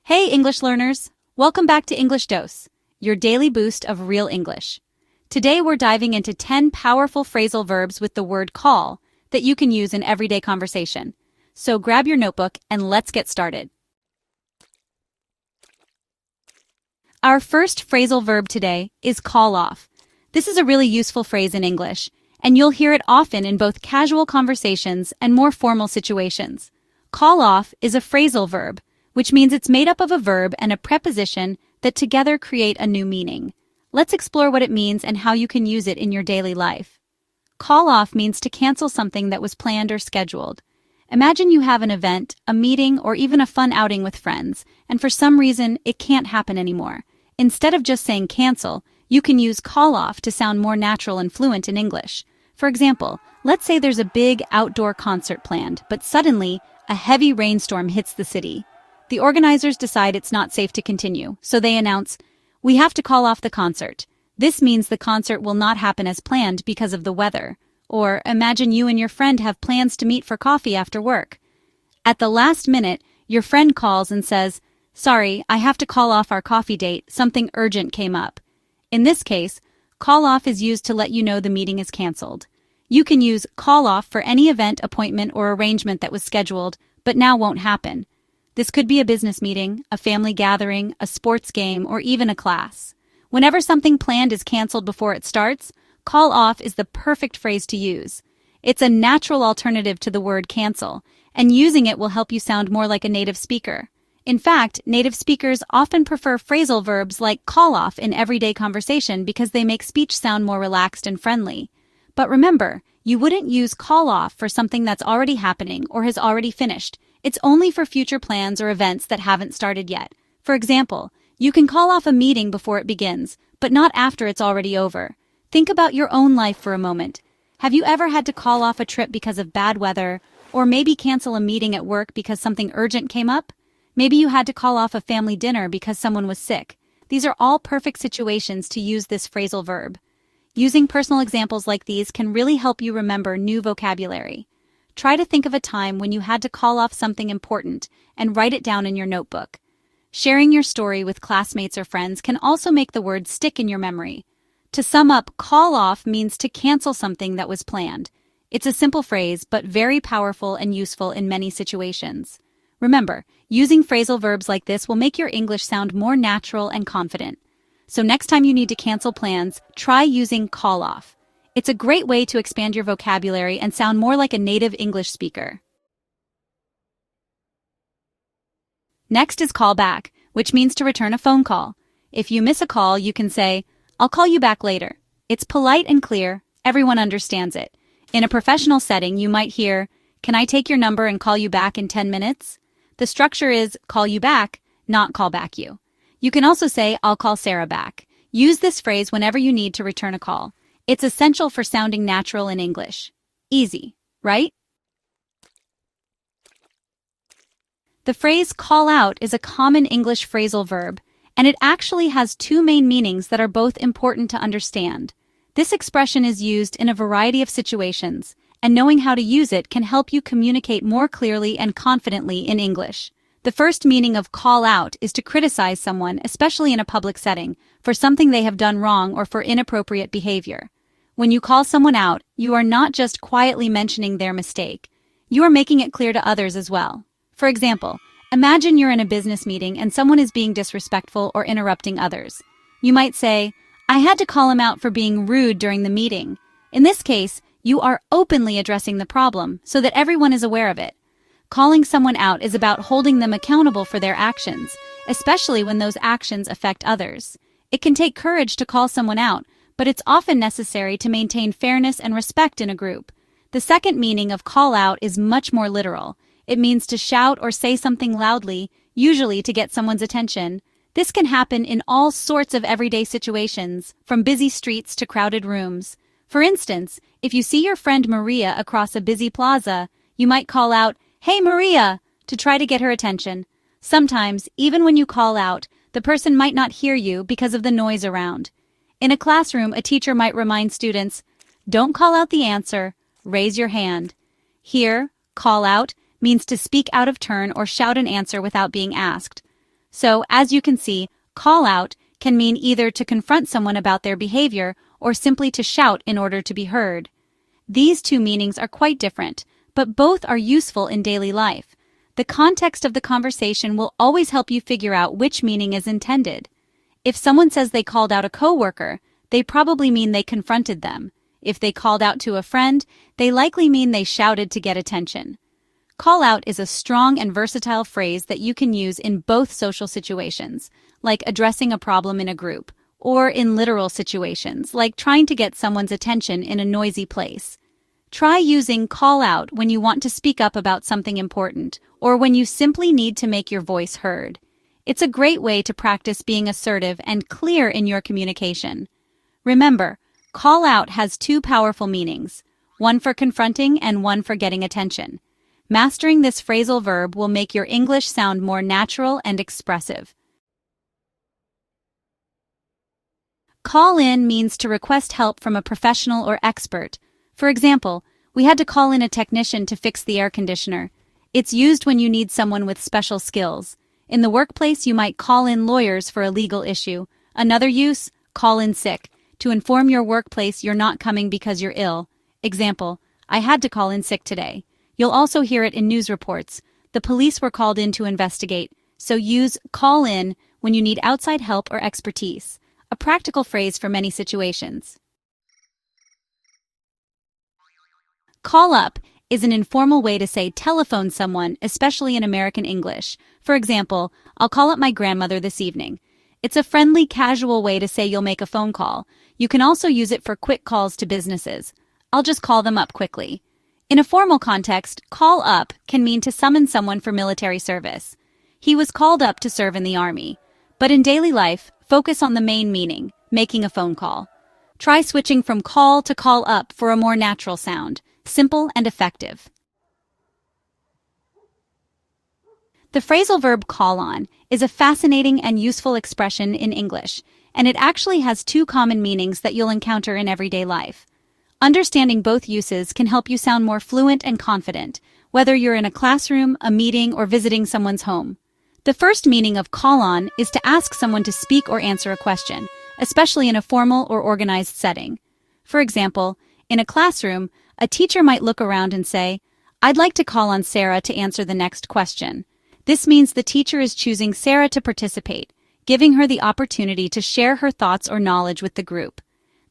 Hey, English learners! Welcome back to English Dose, your daily boost of real English. Today we're diving into 10 powerful phrasal verbs with the word call that you can use in everyday conversation. So grab your notebook and let's get started. Our first phrasal verb today is call off. This is a really useful phrase in English, and you'll hear it often in both casual conversations and more formal situations. Call off is a phrasal verb, which means it's made up of a verb and a preposition that together create a new meaning. Let's explore what it means and how you can use it in your daily life. Call off means to cancel something that was planned or scheduled. Imagine you have an event, a meeting, or even a fun outing with friends, and for some reason, it can't happen anymore. Instead of just saying cancel, you can use call off to sound more natural and fluent in English. For example, let's say there's a big outdoor concert planned, but suddenly, a heavy rainstorm hits the city. The organizers decide it's not safe to continue, so they announce, "We have to call off the concert." This means the concert will not happen as planned because of the weather. Or imagine you and your friend have plans to meet for coffee after work. At the last minute, your friend calls and says, "Sorry, I have to call off our coffee date, something urgent came up." In this case, call off is used to let you know the meeting is canceled. You can use call off for any event, appointment, or arrangement that was scheduled, but now won't happen. This could be a business meeting, a family gathering, a sports game, or even a class. Whenever something planned is canceled before it starts, call off is the perfect phrase to use. It's a natural alternative to the word cancel, and using it will help you sound more like a native speaker. In fact, native speakers often prefer phrasal verbs like call off in everyday conversation because they make speech sound more relaxed and friendly. But remember, you wouldn't use call off for something that's already happening or has already finished. It's only for future plans or events that haven't started yet. For example, you can call off a meeting before it begins, but not after it's already over. Think about your own life for a moment. Have you ever had to call off a trip because of bad weather, or maybe cancel a meeting at work because something urgent came up? Maybe you had to call off a family dinner because someone was sick. These are all perfect situations to use this phrasal verb. Using personal examples like these can really help you remember new vocabulary. Try to think of a time when you had to call off something important and write it down in your notebook. Sharing your story with classmates or friends can also make the words stick in your memory. To sum up, call off means to cancel something that was planned. It's a simple phrase, but very powerful and useful in many situations. Remember, using phrasal verbs like this will make your English sound more natural and confident. So next time you need to cancel plans, try using call off. It's a great way to expand your vocabulary and sound more like a native English speaker. Next is call back, which means to return a phone call. If you miss a call, you can say, "I'll call you back later." It's polite and clear, everyone understands it. In a professional setting, you might hear, "Can I take your number and call you back in 10 minutes? The structure is call you back, not call back you. You can also say, "I'll call Sarah back." Use this phrase whenever you need to return a call. It's essential for sounding natural in English. Easy, right? The phrase call out is a common English phrasal verb, and it actually has two main meanings that are both important to understand. This expression is used in a variety of situations, and knowing how to use it can help you communicate more clearly and confidently in English. The first meaning of call out is to criticize someone, especially in a public setting, for something they have done wrong or for inappropriate behavior. When you call someone out, you are not just quietly mentioning their mistake. You are making it clear to others as well. For example, imagine you're in a business meeting and someone is being disrespectful or interrupting others. You might say, "I had to call him out for being rude during the meeting." In this case, you are openly addressing the problem so that everyone is aware of it. Calling someone out is about holding them accountable for their actions, especially when those actions affect others. It can take courage to call someone out, but it's often necessary to maintain fairness and respect in a group. The second meaning of call out is much more literal. It means to shout or say something loudly, usually to get someone's attention. This can happen in all sorts of everyday situations, from busy streets to crowded rooms. For instance, if you see your friend Maria across a busy plaza, you might call out, "Hey Maria," to try to get her attention. Sometimes, even when you call out, the person might not hear you because of the noise around. In a classroom, a teacher might remind students, "Don't call out the answer, raise your hand." Here, call out means to speak out of turn or shout an answer without being asked. So, as you can see, call out can mean either to confront someone about their behavior or simply to shout in order to be heard. These two meanings are quite different, but both are useful in daily life. The context of the conversation will always help you figure out which meaning is intended. If someone says they called out a coworker, they probably mean they confronted them. If they called out to a friend, they likely mean they shouted to get attention. Call out is a strong and versatile phrase that you can use in both social situations, like addressing a problem in a group, or in literal situations, like trying to get someone's attention in a noisy place. Try using call out when you want to speak up about something important, or when you simply need to make your voice heard. It's a great way to practice being assertive and clear in your communication. Remember, call out has two powerful meanings, one for confronting and one for getting attention. Mastering this phrasal verb will make your English sound more natural and expressive. Call in means to request help from a professional or expert. For example, we had to call in a technician to fix the air conditioner. It's used when you need someone with special skills. In the workplace, you might call in lawyers for a legal issue. Another use, call in sick, to inform your workplace you're not coming because you're ill. Example, I had to call in sick today. You'll also hear it in news reports. The police were called in to investigate, so use call in when you need outside help or expertise. A practical phrase for many situations. Call up is an informal way to say telephone someone, especially in American English. For example, I'll call up my grandmother this evening. It's a friendly, casual way to say you'll make a phone call. You can also use it for quick calls to businesses. I'll just call them up quickly. In a formal context, call up can mean to summon someone for military service. He was called up to serve in the army. But in daily life, focus on the main meaning, making a phone call. Try switching from call to call up for a more natural sound. Simple and effective. The phrasal verb call on is a fascinating and useful expression in English, and it actually has two common meanings that you'll encounter in everyday life. Understanding both uses can help you sound more fluent and confident, whether you're in a classroom, a meeting, or visiting someone's home. The first meaning of call on is to ask someone to speak or answer a question, especially in a formal or organized setting. For example, in a classroom, a teacher might look around and say, "I'd like to call on Sarah to answer the next question." This means the teacher is choosing Sarah to participate, giving her the opportunity to share her thoughts or knowledge with the group.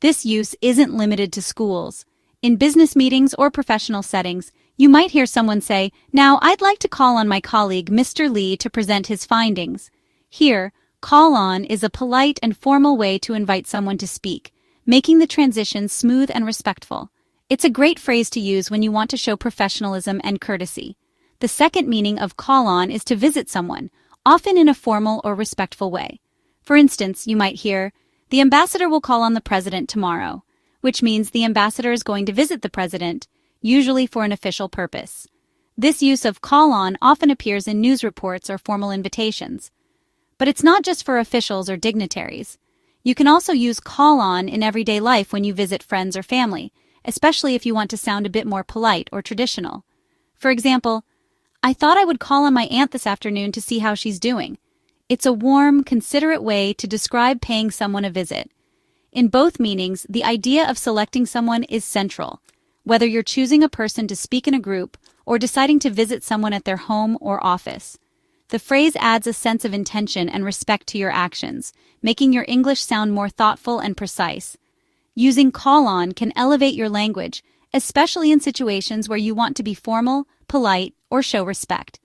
This use isn't limited to schools. In business meetings or professional settings, you might hear someone say, "Now, I'd like to call on my colleague, Mr. Lee, to present his findings." Here, call on is a polite and formal way to invite someone to speak, making the transition smooth and respectful. It's a great phrase to use when you want to show professionalism and courtesy. The second meaning of call on is to visit someone, often in a formal or respectful way. For instance, you might hear, "The ambassador will call on the president tomorrow," which means the ambassador is going to visit the president, usually for an official purpose. This use of call on often appears in news reports or formal invitations. But it's not just for officials or dignitaries. You can also use call on in everyday life when you visit friends or family, especially if you want to sound a bit more polite or traditional. For example, "I thought I would call on my aunt this afternoon to see how she's doing." It's a warm, considerate way to describe paying someone a visit. In both meanings, the idea of selecting someone is central, whether you're choosing a person to speak in a group or deciding to visit someone at their home or office. The phrase adds a sense of intention and respect to your actions, making your English sound more thoughtful and precise. Using call on can elevate your language, especially in situations where you want to be formal, polite, or show respect.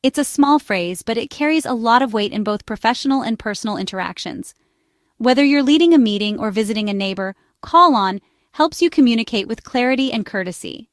It's a small phrase, but it carries a lot of weight in both professional and personal interactions. Whether you're leading a meeting or visiting a neighbor, call on helps you communicate with clarity and courtesy.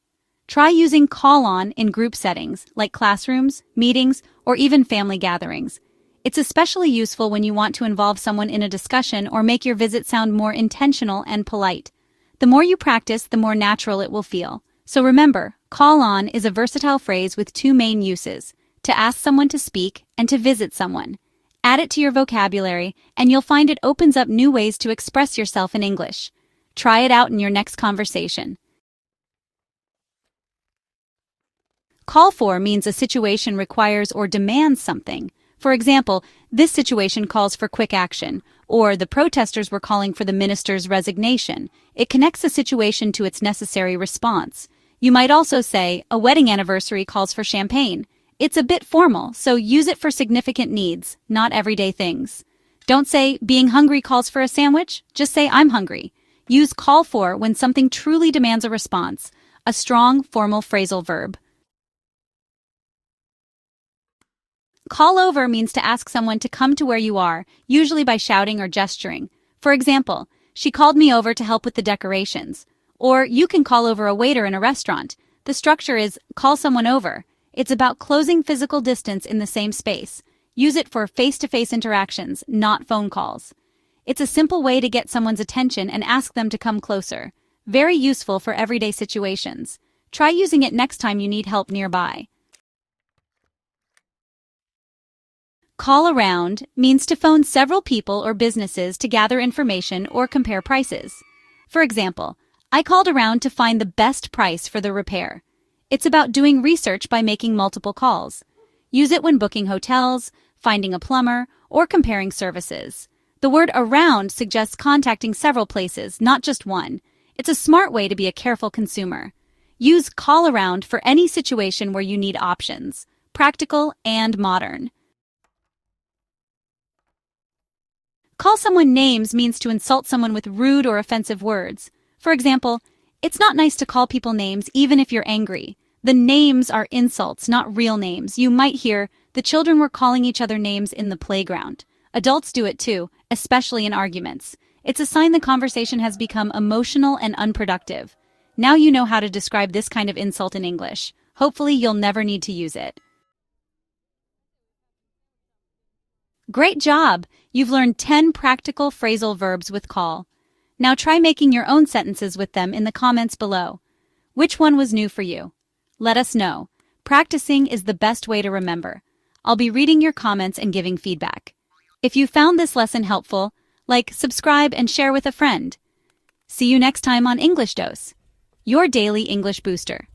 Try using call on in group settings, like classrooms, meetings, or even family gatherings. It's especially useful when you want to involve someone in a discussion or make your visit sound more intentional and polite. The more you practice, the more natural it will feel. So remember, call on is a versatile phrase with two main uses: to ask someone to speak and to visit someone. Add it to your vocabulary, and you'll find it opens up new ways to express yourself in English. Try it out in your next conversation. Call for means a situation requires or demands something. For example, this situation calls for quick action, or the protesters were calling for the minister's resignation. It connects the situation to its necessary response. You might also say, a wedding anniversary calls for champagne. It's a bit formal, so use it for significant needs, not everyday things. Don't say, being hungry calls for a sandwich. Just say, I'm hungry. Use call for when something truly demands a response, a strong, formal phrasal verb. Call over means to ask someone to come to where you are, usually by shouting or gesturing. For example, she called me over to help with the decorations. Or you can call over a waiter in a restaurant. The structure is call someone over. It's about closing physical distance in the same space. Use it for face-to-face interactions, not phone calls. It's a simple way to get someone's attention and ask them to come closer. Very useful for everyday situations. Try using it next time you need help nearby. Call around means to phone several people or businesses to gather information or compare prices. For example, I called around to find the best price for the repair. It's about doing research by making multiple calls. Use it when booking hotels, finding a plumber, or comparing services. The word around suggests contacting several places, not just one. It's a smart way to be a careful consumer. Use call around for any situation where you need options, practical and modern. Call someone names means to insult someone with rude or offensive words. For example, it's not nice to call people names even if you're angry. The names are insults, not real names. You might hear, the children were calling each other names in the playground. Adults do it too, especially in arguments. It's a sign the conversation has become emotional and unproductive. Now you know how to describe this kind of insult in English. Hopefully you'll never need to use it. Great job! You've learned 10 practical phrasal verbs with call. Now try making your own sentences with them in the comments below. Which one was new for you? Let us know. Practicing is the best way to remember. I'll be reading your comments and giving feedback. If you found this lesson helpful, like, subscribe, and share with a friend. See you next time on English Dose, your daily English booster.